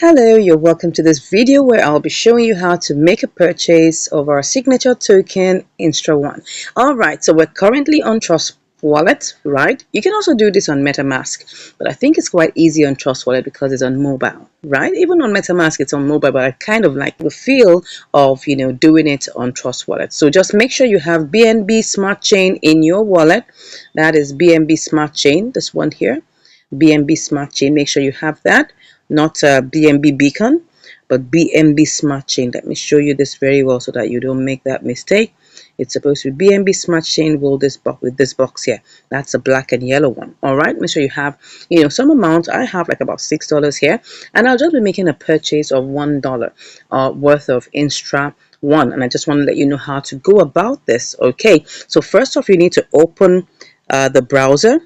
Hello, you're welcome to this video where I'll be showing you how to make a purchase of our signature token INSTRA1. Alright, so we're currently on Trust Wallet, right? You can also do this on MetaMask, but I think it's quite easy on Trust Wallet because it's on mobile, right? Even on MetaMask it's on mobile, but I kind of like the feel of, doing it on Trust Wallet. So just make sure you have BNB Smart Chain in your wallet. That is BNB Smart Chain, this one here. BNB Smart Chain, make sure you have that, not BNB Beacon, but BNB Smart Chain. Let me show you this very well so that you don't make that mistake. It's supposed to be BNB Smart Chain with this box here. That's a black and yellow one. All right, make sure you have some amount. I have like about $6 here, and I'll just be making a purchase of $1 worth of INSTRA1, and I just want to let you know how to go about this. Okay, so first off, you need to open the browser.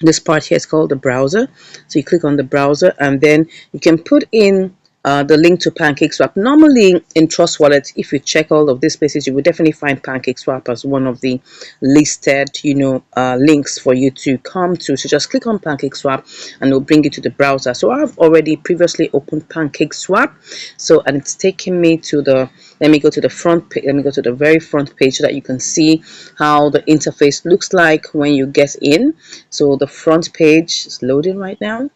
This part here is called the browser. So you click on the browser and then you can put in the link to PancakeSwap. Normally in Trust Wallet, if you check all of these places, you will definitely find PancakeSwap as one of the listed links for you to come to. So just click on PancakeSwap and it'll bring you to the browser. So I've already previously opened PancakeSwap, so and it's taking me to the, let me go to the front page. Let me go to the very front page so that you can see how the interface looks like when you get in. So the front page is loading right now.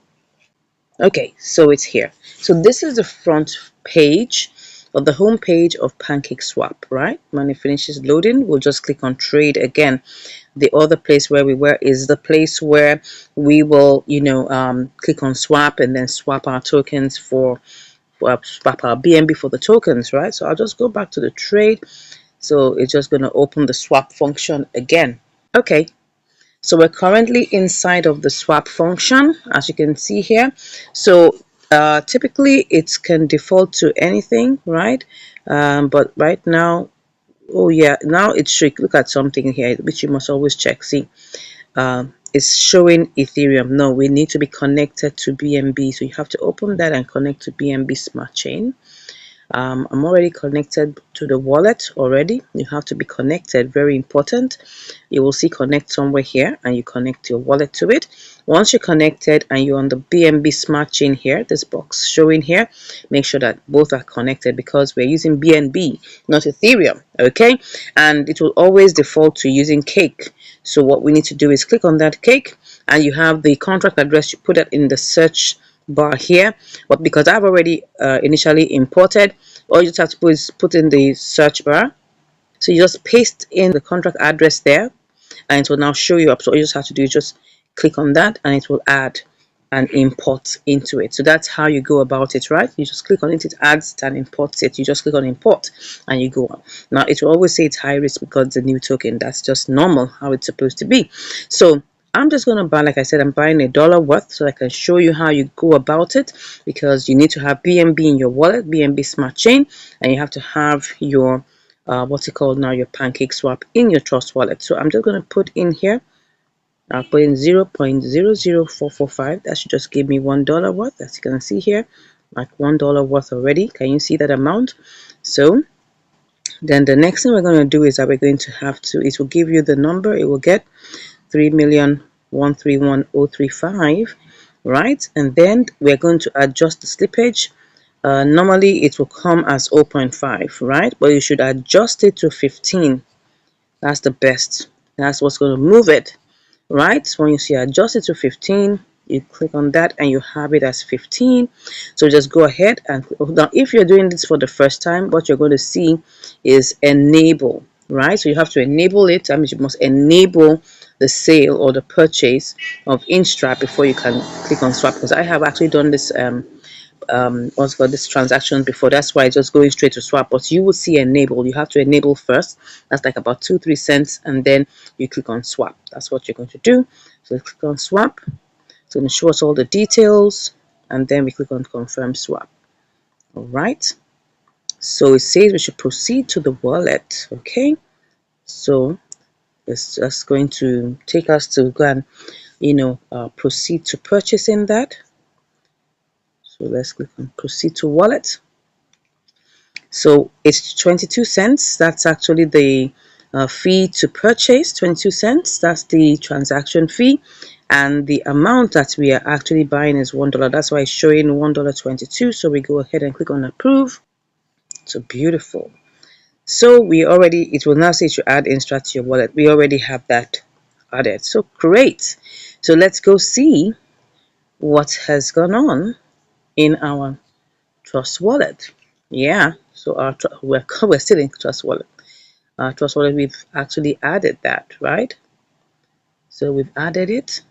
Okay, so it's here. So this is the front page of the home page of PancakeSwap, right? When it finishes loading, we'll just click on trade again. The other place where we were is the place where we will, click on swap and then swap our tokens for swap our BNB for the tokens, right? So I'll just go back to the trade. So it's just going to open the swap function again. Okay, so we're currently inside of the swap function, as you can see here. So typically it can default to anything, right? But right now, oh yeah, now it should look at something here, which you must always check. See, it's showing Ethereum. No, we need to be connected to BNB. So you have to open that and connect to BNB Smart Chain. I'm already connected to the wallet already. You have to be connected, very important. You will see connect somewhere here and you connect your wallet to it. Once you're connected and you're on the BNB Smart Chain here, this box showing here, make sure that both are connected because we're using BNB, not Ethereum, okay? And it will always default to using Cake. So what we need to do is click on that Cake and you have the contract address. You put that in the search bar here, but because I've already initially imported, all you just have to do is put in the search bar. So you just paste in the contract address there and it will now show you up. So all you just have to do is just click on that and it will add and import into it. So that's how you go about it, right? You just click on it, it adds and imports it. You just click on import and you go on. Now it will always say it's high risk because it's a new token. That's just normal how it's supposed to be. So I'm just going to buy, like I said, I'm buying $1 worth so I can show you how you go about it, because you need to have BNB in your wallet, BNB Smart Chain, and you have to have your what's it called now, your PancakeSwap in your Trust Wallet. So I'm just going to put in here, I'll put in 0.00445. That should just give me $1 worth. As you can see here, like $1 worth already. Can you see that amount? So then the next thing we're going to do is that we're going to have to, it will give you the number, it will get 3,131,035, right? And then we're going to adjust the slippage. Normally it will come as 0.5, right? But you should adjust it to 15. That's the best. That's what's going to move it, right? So when you see adjust it to 15, you click on that and you have it as 15. So just go ahead and now if you're doing this for the first time, what you're going to see is enable, right? So you have to enable it. That means you must enable the sale or the purchase of INSTRA before you can click on swap, because I have actually done this what's called this transaction before. That's why it's just going straight to swap, but you will see enable. You have to enable first. That's like about 2-3 cents, and then you click on swap. That's what you're going to do. So click on swap. It's going to show us all the details, and then we click on confirm swap. All right, so it says we should proceed to the wallet. Okay, so it's just going to take us to go and proceed to purchasing that. So let's click on proceed to wallet. So it's 22 cents. That's actually the fee to purchase, 22 cents. That's the transaction fee. and the amount that we are actually buying is $1. That's why it's showing $1.22. So we go ahead and click on approve. So beautiful. So we already, it will now say to add Instra to your wallet. We already have that added. So great. So let's go see what has gone on in our Trust Wallet. Yeah, so we're still in Trust Wallet. Trust Wallet, we've actually added that, right? So we've added it.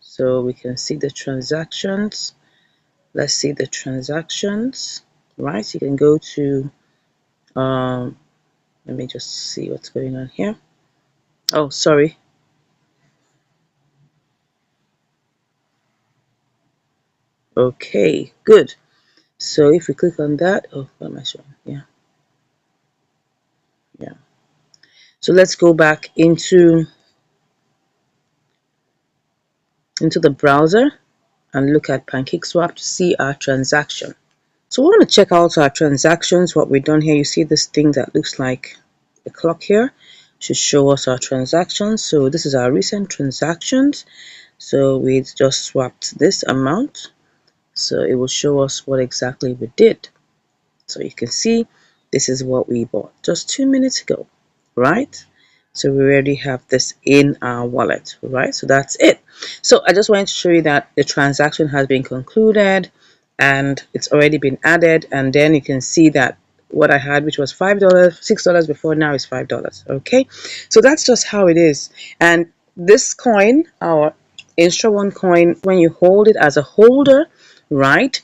So we can see the transactions. Let's see the transactions, right? You can go to, let me just see what's going on here. Oh, sorry. Okay, good. So if we click on that, oh, what am I showing? Yeah, yeah. So let's go back into the browser and look at PancakeSwap to see our transaction. So we want to check out our transactions, what we've done here. You see this thing that looks like a clock here should show us our transactions. So this is our recent transactions. So we just swapped this amount. So it will show us what exactly we did. So you can see this is what we bought just 2 minutes ago, right? So we already have this in our wallet, right? So that's it. So I just wanted to show you that the transaction has been concluded and it's already been added, and then you can see that what I had, which was $5, $6 before, now is $5. Okay, so that's just how it is. And this coin, our Instra1 coin, when you hold it as a holder, right,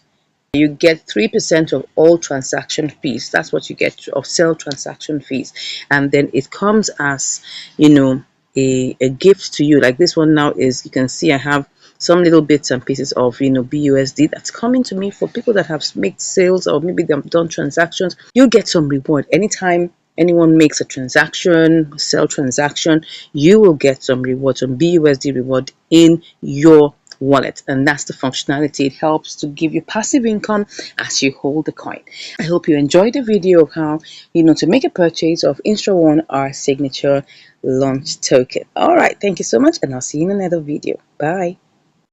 you get 3% of all transaction fees. That's what you get of sell transaction fees, and then it comes as, you know, a gift to you. Like this one now is, you can see I have some little bits and pieces of, you know, BUSD that's coming to me for people that have made sales, or maybe they've done transactions. You get some reward anytime anyone makes a transaction, sell transaction. You will get some reward, some BUSD reward in your wallet, and that's the functionality. It helps to give you passive income as you hold the coin. I hope you enjoyed the video of how, you know, to make a purchase of Instra1, our signature launch token. All right, thank you so much, and I'll see you in another video. Bye.